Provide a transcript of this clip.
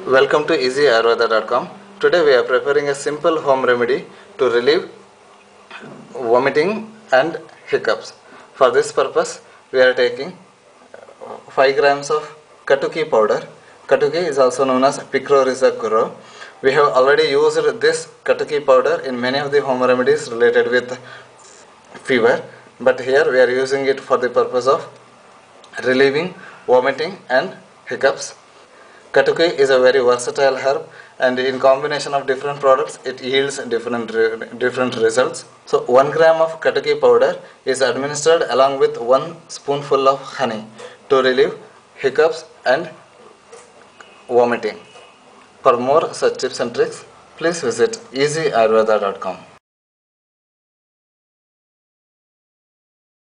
Welcome to easyayurveda.com. Today we are preparing a simple home remedy to relieve vomiting and hiccups. For this purpose, we are taking 5 grams of Katuki powder. Katuki is also known as Picrorhiza Kuro. We have already used this Katuki powder in many of the home remedies related with fever, but here we are using it for the purpose of relieving vomiting and hiccups. Katuki is a very versatile herb, and in combination of different products it yields different results. So 1 gram of Katuki powder is administered along with 1 spoonful of honey to relieve hiccups and vomiting. For more such tips and tricks, please visit easyayurveda.com.